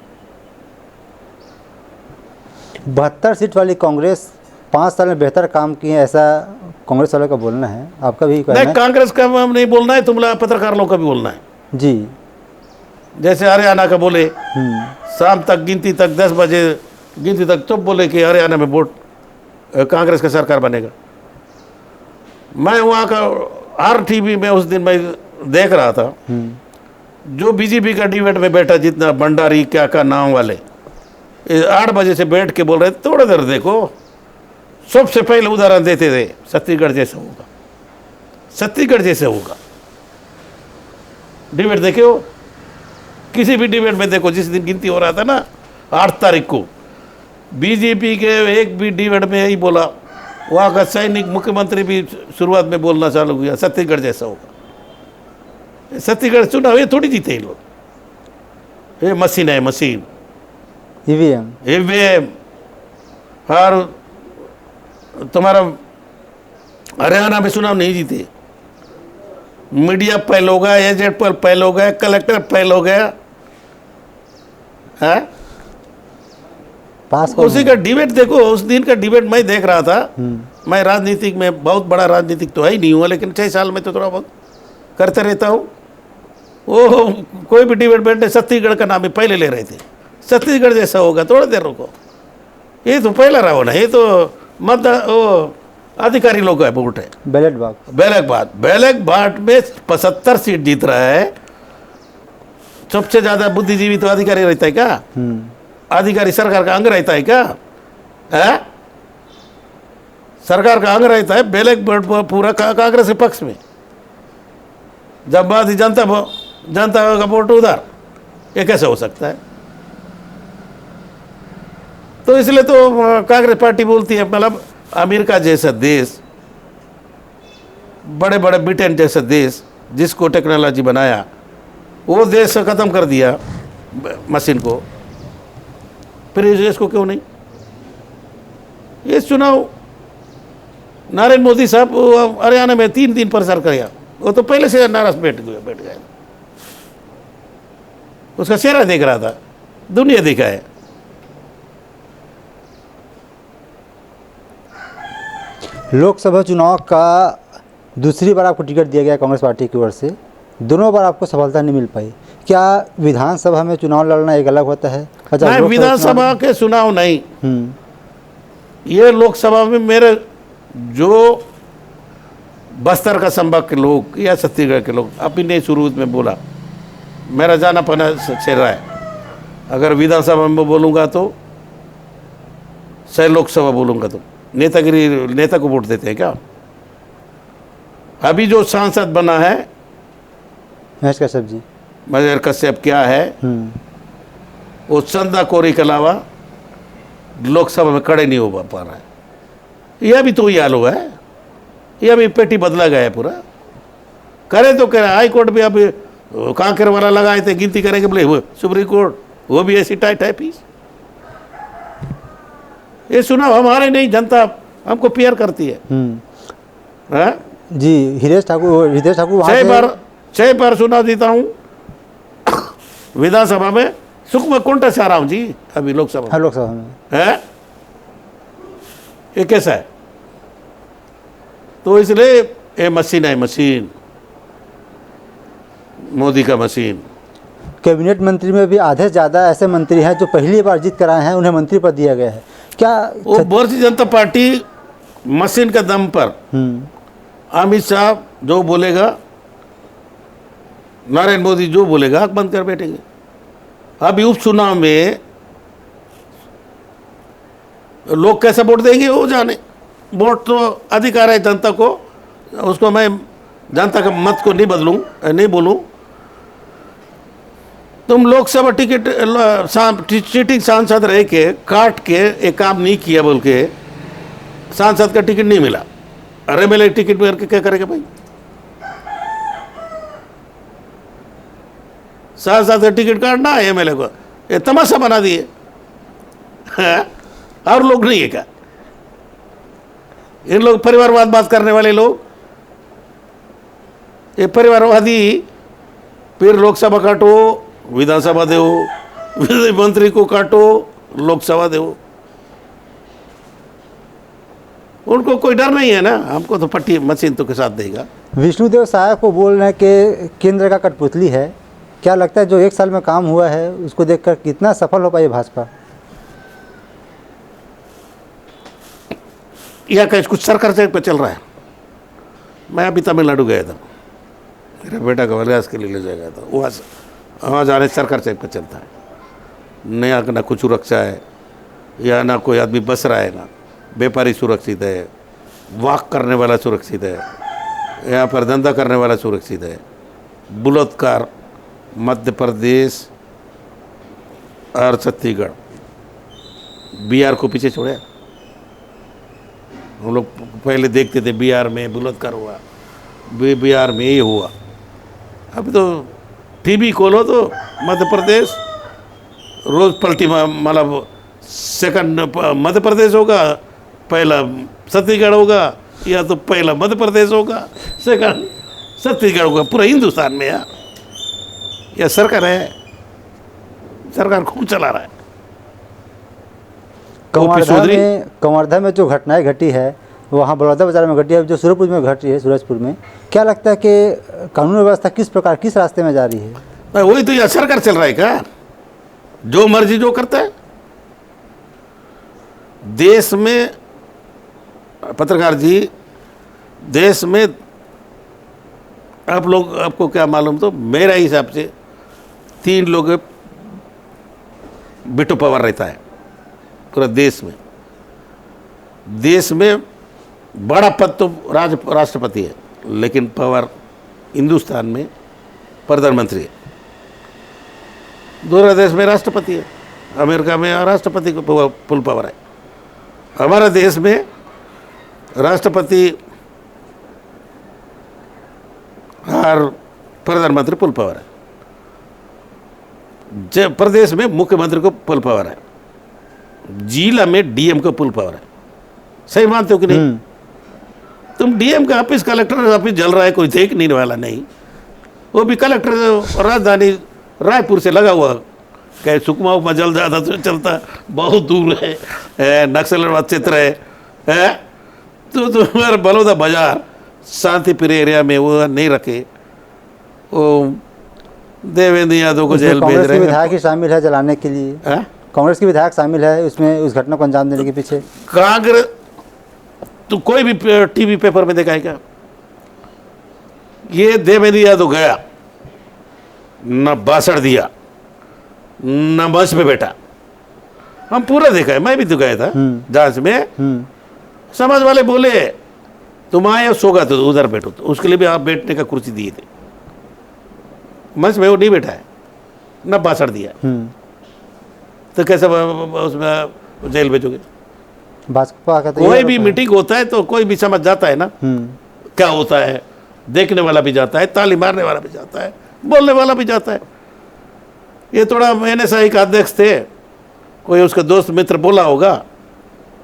72 सीट वाली कांग्रेस 5 साल में बेहतर काम किए, ऐसा कांग्रेस वालों का बोलना है, आपका भी कहना नहीं, है? कांग्रेस का हम नहीं बोलना है, तुम लोग पत्रकार लोग का भी बोलना है जी। जैसे हरियाणा का बोले शाम तक गिनती तक 10 बजे गिनती तक चुप बोले कि हरियाणा में वोट कांग्रेस का सरकार बनेगा। मैं वहाँ का हर टीवी में उस दिन मैं देख रहा था, जो बीजेपी का डिबेट में बैठा जितना भंडारी क्या का नाम वाले 8 बजे से बैठ के बोल रहे थे, थोड़ा देर देखो। सबसे पहले उदाहरण देते थे छत्तीसगढ़ जैसे होगा, छत्तीसगढ़ जैसे होगा। डिबेट देखे हो? किसी भी डिबेट में देखो, जिस दिन गिनती हो रहा था ना 8 तारीख को, बीजेपी के एक भी डिबेट में यही बोला। वहाँ का सैनिक मुख्यमंत्री भी शुरुआत में बोलना चालू किया छत्तीसगढ़ जैसा होगा। छत्तीसगढ़ चुनाव ये थोड़ी जीते लोग, ये मशीन है, मशीन ईवीएम। और तुम्हारा हरियाणा में चुनाव नहीं जीते, मीडिया पहल हो गया, एजेंट पर पहल हो गया, कलेक्टर पहल हो गया है। उसी का डिबेट देखो, उस दिन का डिबेट मैं देख रहा था। मैं राजनीतिक में बहुत बड़ा राजनीतिक तो है ही नहीं हुआ, लेकिन 6 साल में तो थोड़ा बहुत करते रहता हूँ। वो कोई भी डिबेट बैठे छत्तीसगढ़ का नाम ही पहले ले रहे थे, छत्तीसगढ़ जैसा होगा, थोड़ा देर रुको, ये तो पहला राउंड है, ये तो मत वो अधिकारी लोग का वोट है। बैलक बाट में 75 सीट जीत रहा है। सबसे ज्यादा बुद्धिजीवी तो अधिकारी रहता है क्या? अधिकारी सरकार का अंग रहता है क्या? है? सरकार का अंग रहता है। बैलक बाट पूरा कांग्रेस के पक्ष में, जब बात जनता का वोट उधर, ये कैसे हो सकता है? तो इसलिए तो कांग्रेस पार्टी बोलती है, मतलब अमेरिका जैसा देश बड़े बड़े ब्रिटेन जैसे देश जिसको टेक्नोलॉजी बनाया, वो देश से ख़त्म कर दिया मशीन को, फिर इस देश को क्यों नहीं? ये चुनाव नरेंद्र मोदी साहब हरियाणा में 3 दिन प्रचार किया, वो तो पहले से नाराज बैठ गए। उसका चेहरा देख रहा था, दुनिया देखा है। लोकसभा चुनाव का दूसरी बार आपको टिकट दिया गया कांग्रेस पार्टी की ओर से, दोनों बार आपको सफलता नहीं मिल पाई। क्या विधानसभा में चुनाव लड़ना एक अलग होता है? नहीं, विधानसभा के चुनाव नहीं, ये लोकसभा में मेरे जो बस्तर का संभाग के लोग या छत्तीसगढ़ के लोग अपने शुरू में बोला, मेरा जाना पना चल रहा है। अगर विधानसभा में बोलूँगा तो चाहे लोकसभा बोलूँगा तो नेता को वोट देते हैं क्या? अभी जो सांसद बना है महेश कश्यप जी, महेश कश्यप क्या है, वो चंदाखोरी के अलावा लोकसभा में खड़े नहीं हो पा रहा है। यह भी तो ये हाल हुआ है, यह भी पेटी बदला गया है पूरा। करे तो करे, हाई कोर्ट भी अभी कांकेर वाला लगाए थे, गिनती करेंगे बोले वो सुप्रीम कोर्ट, वो भी ऐसी टाइप ही। ये चुनाव हमारे नहीं, जनता हमको प्यार करती है। हाँ जी, हितेश ठाकुर 6 बार चुनाव जीता हूँ विधानसभा में, सुख में कॉन्टेस्ट आ रहा हूँ जी अभी लोकसभा में है। ये कैसा है? तो इसलिए ये मशीन है, मशीन मोदी का मशीन। कैबिनेट मंत्री में भी आधे से ज़्यादा ऐसे मंत्री हैं जो पहली बार जीत कर आए हैं, उन्हें मंत्री पद दिया गया है। क्या वो भारतीय जनता पार्टी मशीन के दम पर अमित शाह जो बोलेगा, नरेंद्र मोदी जो बोलेगा आंख बंद कर बैठेंगे। अभी उपचुनाव में लोग कैसे वोट देंगे वो जाने, वोट तो अधिकार है जनता को, उसको मैं जनता का मत को नहीं बोलूं। तुम लोकसभा टिकट चीटिंग सांसद रह के काट के एक काम नहीं किया बोल के सांसद का टिकट नहीं मिला, अरे मेरे टिकट में क्या करेगा भाई? सांसद का टिकट काटना है एमएलए को, ये तमाशा बना दिए। और लोग नहीं है क्या? इन लोग परिवारवाद बात करने वाले लोग, ये परिवारवादी, फिर लोकसभा काटो विधानसभा दो, विधि मंत्री को काटो लोकसभा दो। उनको कोई डर नहीं है ना, हमको तो पट्टी मशीन तो के साथ देगा। विष्णुदेव साहब को बोल रहे हैं कि केंद्र का कठपुतली है। क्या लगता है जो 1 साल में काम हुआ है उसको देखकर कितना सफल हो पाई भाजपा? यह कहीं कुछ सरकार से पे चल रहा है। मैं अभी तमिलनाडु गया था, मेरा बेटा का इलाज के लिए ले जाया गया था। वहाँ जाने सरकार चेक पर चलता है, नया ना कुछ सुरक्षा है, या ना कोई आदमी बस रहा है, ना व्यापारी सुरक्षित है, वॉक करने वाला सुरक्षित है, यहाँ पर धंधा करने वाला सुरक्षित है। बलात्कार मध्य प्रदेश और छत्तीसगढ़, बिहार को पीछे छोड़े। हम लोग पहले देखते थे बिहार में बलात्कार हुआ, बिहार में ये हुआ। अभी तो टीवी खोलो तो मध्य प्रदेश रोज पलटी, मतलब सेकंड मध्य प्रदेश होगा, पहला छत्तीसगढ़ होगा, या तो पहला मध्य प्रदेश होगा, सेकंड छत्तीसगढ़ होगा। पूरा हिंदुस्तान में यार यह सरकार है, सरकार खूब चला रहा है। कवर्धा में जो घटनाएं घटी है, वहाँ बड़ौदा बाजार में घटी है, जो सूरजपुर में घटी है, सूरजपुर में, क्या लगता है कि कानून व्यवस्था किस रास्ते में जा रही है? वही तो यह सरकार चल रहा है क्या, जो मर्जी जो करता है देश में। पत्रकार जी, देश में आप लोग, आपको क्या मालूम, तो मेरा हिसाब से 3 लोग बिटो पावर रहता है पूरा देश में। देश में बड़ा पद तो राष्ट्रपति है, लेकिन पावर हिंदुस्तान में प्रधानमंत्री है। दूसरे देश में राष्ट्रपति है, अमेरिका में राष्ट्रपति को फुल पावर है। हमारे देश में राष्ट्रपति और प्रधानमंत्री फुल पावर है, प्रदेश में मुख्यमंत्री को फुल पावर है, जिला में डीएम को फुल पावर है। सही मानते हो कि नहीं? तुम डीएम का ऑफिस, कलेक्टर ऑफिस जल रहा है, कोई देख नहीं वाला नहीं, वो भी कलेक्टर राजधानी रायपुर से लगा हुआ, कहे सुकमा उकमा जल जाता तो चलता, बहुत दूर है, नक्सल क्षेत्र है, तो तुम्हारा बलौदा बाजार शांतिप्रिय एरिया में वो नहीं रखे, वो देवेंद्र यादव को जेल भेज कांग्रेस रहे के हैं। विधायक ही शामिल है जलाने के लिए, हैं? कांग्रेस के विधायक शामिल है उसमें, उस घटना को अंजाम देने के पीछे। कांग्रेस तो कोई भी टीवी पेपर में देखा है क्या? ये देवेंद्र यादव गया, न भाषण दिया, न मंच पे बैठा, हम पूरा देखा है, मैं भी तो गया था जांच में। समाज वाले बोले तुम आए सोगा तो उधर बैठो, तो उसके लिए भी आप बैठने का कुर्सी दिए थे, मंच में वो नहीं बैठा है, न भाषण दिया, तो कैसे उसमें जेल भेजोगे? भाजपा का तो कोई ये भी होता है। मीटिंग होता है तो कोई भी समझ जाता है ना क्या होता है, देखने वाला भी जाता है, ताली मारने वाला भी जाता है, बोलने वाला भी जाता है। ये थोड़ा एनएसआई का अध्यक्ष थे, कोई उसका दोस्त मित्र बोला होगा,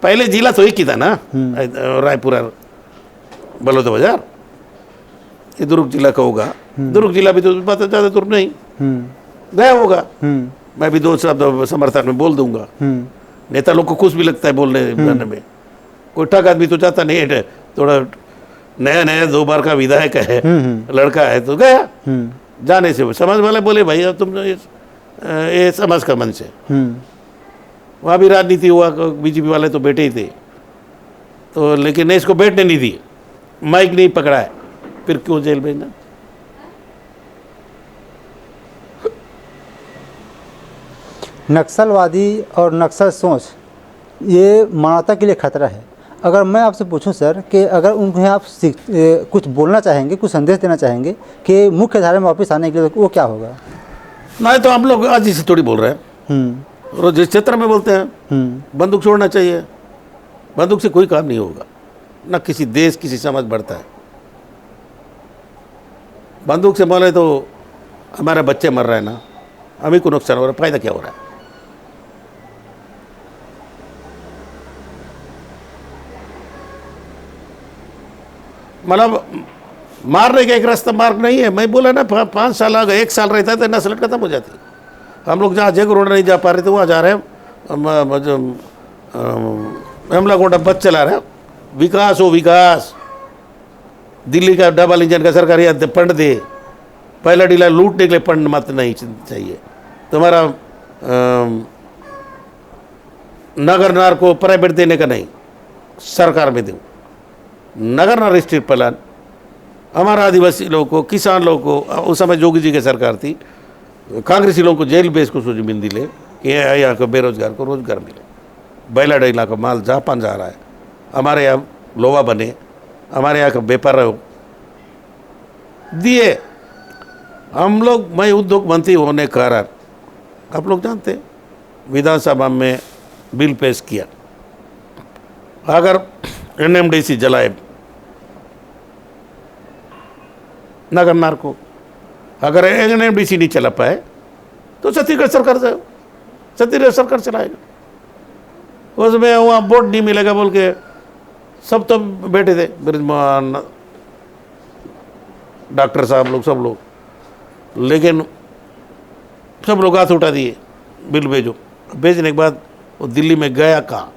पहले जिला तो एक ही था ना, रायपुर और बलौदा बाजार, ये दुर्ग जिला का होगा, दुर्ग जिला भी तो बात ज़्यादा दूर नहीं गया होगा। मैं भी दो शब्द समर्थन में बोल दूंगा, नेता लोग को खुश भी लगता है बोलने करने में, कोई ठग आदमी तो चाहता नहीं है, थोड़ा नया नया 2 बार का विधायक है, लड़का है तो गया, जाने से समाज वाले बोले भाई अब तुम ये समाज का मंच है, वहाँ भी राजनीति हुआ, बीजेपी वाले तो बैठे ही थे, तो लेकिन इसको बैठने नहीं दिए, माइक नहीं पकड़ा है, फिर क्यों जेल भेजना? नक्सलवादी और नक्सल सोच ये मानवता के लिए खतरा है। अगर मैं आपसे पूछूं सर कि अगर उन्हें आप कुछ बोलना चाहेंगे, कुछ संदेश देना चाहेंगे कि मुख्य धारा में वापस आने के लिए, तो वो क्या होगा? नहीं तो हम लोग आज ही से थोड़ी बोल रहे हैं, और जिस क्षेत्र में बोलते हैं बंदूक छोड़ना चाहिए, बंदूक से कोई काम नहीं होगा, ना किसी देश किसी समाज बढ़ता है। बंदूक से बोले तो हमारे बच्चे मर रहे हैं ना, हमें को नुकसान हो रहा है, फायदा क्या हो रहा है? मतलब मारने का एक रास्ता मार्ग नहीं है। मैं बोला ना 5 साल आ गए, 1 साल रहता है तो नस्ल खत्म हो जाती। हम लोग जहाँ जगह रोड नहीं जा पा रहे थे वहाँ जा रहे हैं, हमला गोटा बस चला रहे हैं, विकास हो विकास। दिल्ली का डबल इंजन का सरकारी फंड दे, पहला डीला लूटने के लिए फंड मत नहीं चाहिए तुम्हारा, नगर नार को प्राइवेट देने का नहीं, सरकार में दो। नगर नार स्ट्रीट प्लान हमारा आदिवासी लोगों को, किसान लोगों को, उस समय जोगी जी की सरकार थी, कांग्रेसी लोगों को जेल बेस को जमीन दिले कि यहाँ को बेरोजगार को रोजगार मिले। बैला डैला का माल जापान जा रहा है, हमारे यहाँ लोहा बने, हमारे यहाँ का व्यापार दिए। हम लोग, मैं उद्योग मंत्री होने के कारण, आप लोग जानते हैं, विधानसभा में बिल पेश किया, अगर एनएमडीसी जलाए नगर नार को, अगर एनएमडीसी नहीं चला पाए तो छत्तीसगढ़ सरकार चलाएगा। उसमें वहाँ वोट नहीं मिलेगा बोल के सब तो बैठे थे, ब्रिजमान, डॉक्टर साहब लोग, सब लोग, लेकिन सब लोग हाथ उठा दिए, बिल भेजो। भेजने के बाद वो दिल्ली में गया कहाँ?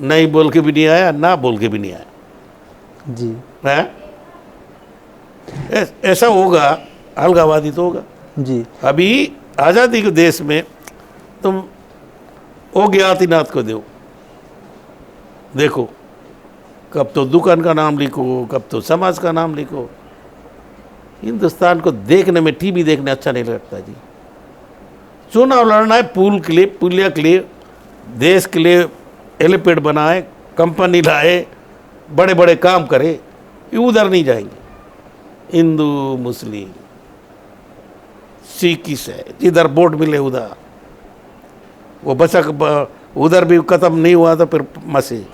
नहीं बोल के भी नहीं आया, ना बोल के भी नहीं आया जी है। ऐसा होगा, अलगावादी तो होगा जी। अभी आज़ादी के देश में तुम ओ ज्ञातिनाथ को दो, देखो कब तो दुकान का नाम लिखो, कब तो समाज का नाम लिखो। हिंदुस्तान को देखने में, टीवी देखने अच्छा नहीं लगता जी। चुनाव लड़ना है पुल के लिए, पुलिया के लिए, देश के लिए एलिपेड बनाए, कंपनी लाए, बड़े बड़े काम करे, ये उधर नहीं जाएंगे। हिंदू मुस्लिम सिख ईसाई जिधर वोट मिले उधर, वो बचा उधर भी खत्म नहीं हुआ तो फिर मसे।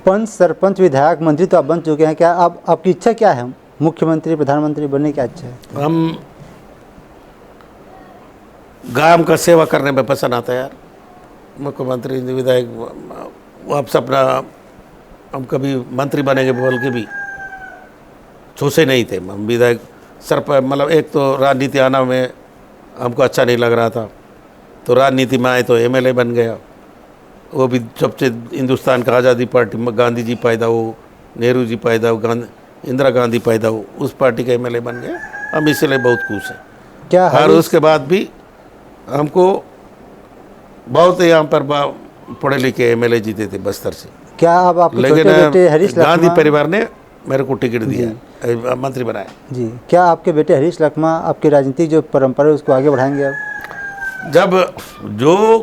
पंच, सरपंच, विधायक, मंत्री तो आप बन चुके हैं, क्या आप, आपकी इच्छा क्या है मुख्यमंत्री प्रधानमंत्री बनने की इच्छा है? हम गांव का सेवा करने में पसंद आता है यार। मुख्यमंत्री विधायक वो आप सपना हम कभी मंत्री बनेंगे बोल के भी सोचे नहीं थे। हम विधायक सर पर मतलब एक तो राजनीति आना में हमको अच्छा नहीं लग रहा था, तो राजनीति में आए तो एमएलए बन गया। वो भी सबसे हिंदुस्तान का आज़ादी पार्टी में गांधी जी पैदा हो, नेहरू जी पैदा हो, इंदिरा गांधी पैदा हो, उस पार्टी का एमएलए बन गया। हम इसलिए बहुत खुश हैं। क्या और उसके बाद भी हमको बहुत यहाँ पर पढ़े लिखे एमएलए जीते थे बस्तर से, क्या अब आपके लेकिन छोटे बेटे हरीश गांधी लखमा परिवार ने मेरे को टिकट दिया, मंत्री बनाया। जी, क्या आपके बेटे हरीश लखमा आपकी राजनीतिक जो परंपरा है उसको आगे बढ़ाएंगे अब? जब जो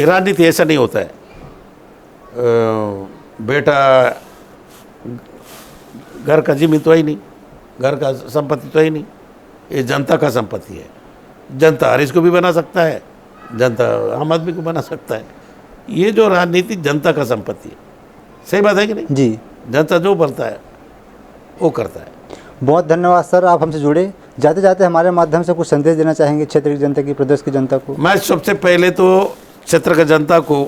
राजनीति ऐसा नहीं होता है, बेटा घर का जिम्मी तो ही नहीं, घर का संपत्ति तो ही नहीं, ये जनता का संपत्ति है। जनता हरीश को भी बना सकता है, जनता आम आदमी को बना सकता है। ये जो राजनीति जनता का संपत्ति है, सही बात है कि नहीं? जी, जनता जो बोलता है वो करता है। बहुत धन्यवाद सर, आप हमसे जुड़े। जाते जाते हमारे माध्यम से कुछ संदेश देना चाहेंगे क्षेत्र की जनता की, प्रदेश की जनता को? मैं सबसे पहले तो क्षेत्र की जनता को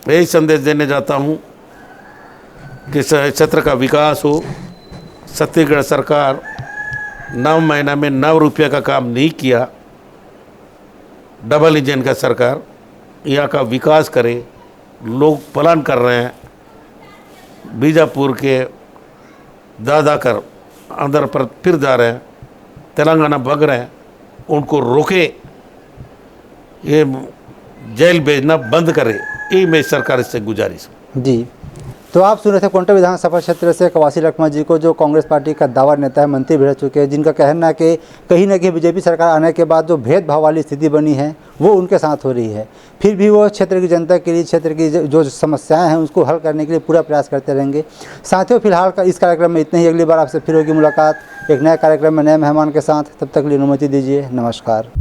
यही संदेश देने जाता हूँ कि क्षेत्र का विकास हो। छत्तीसगढ़ सरकार 9 महीना में 9 रुपये का काम नहीं किया। डबल इंजन का सरकार यहाँ का विकास करे। लोग प्लान कर रहे हैं, बीजापुर के दादा कर अंदर पर फिर जा रहे हैं, तेलंगाना भग रहे हैं, उनको रोके, ये जेल भेजना बंद करे। यही मेरी सरकार से गुजारिश। जी, तो आप सुन रहे थे कोंटा विधानसभा क्षेत्र से कवासी लखमा जी को, जो कांग्रेस पार्टी का दावा नेता है, मंत्री भी रह चुके हैं, जिनका कहना है कि कहीं ना कहीं बीजेपी सरकार आने के बाद जो भेदभाव वाली स्थिति बनी है वो उनके साथ हो रही है। फिर भी वो क्षेत्र की जनता के लिए, क्षेत्र की जो समस्याएं हैं उसको हल करने के लिए पूरा प्रयास करते रहेंगे। साथियों, फिलहाल इस कार्यक्रम में इतने ही। अगली बार आपसे फिर होगी मुलाकात एक नए कार्यक्रम में नए मेहमान के साथ। तब तक के लिए अनुमति दीजिए। नमस्कार।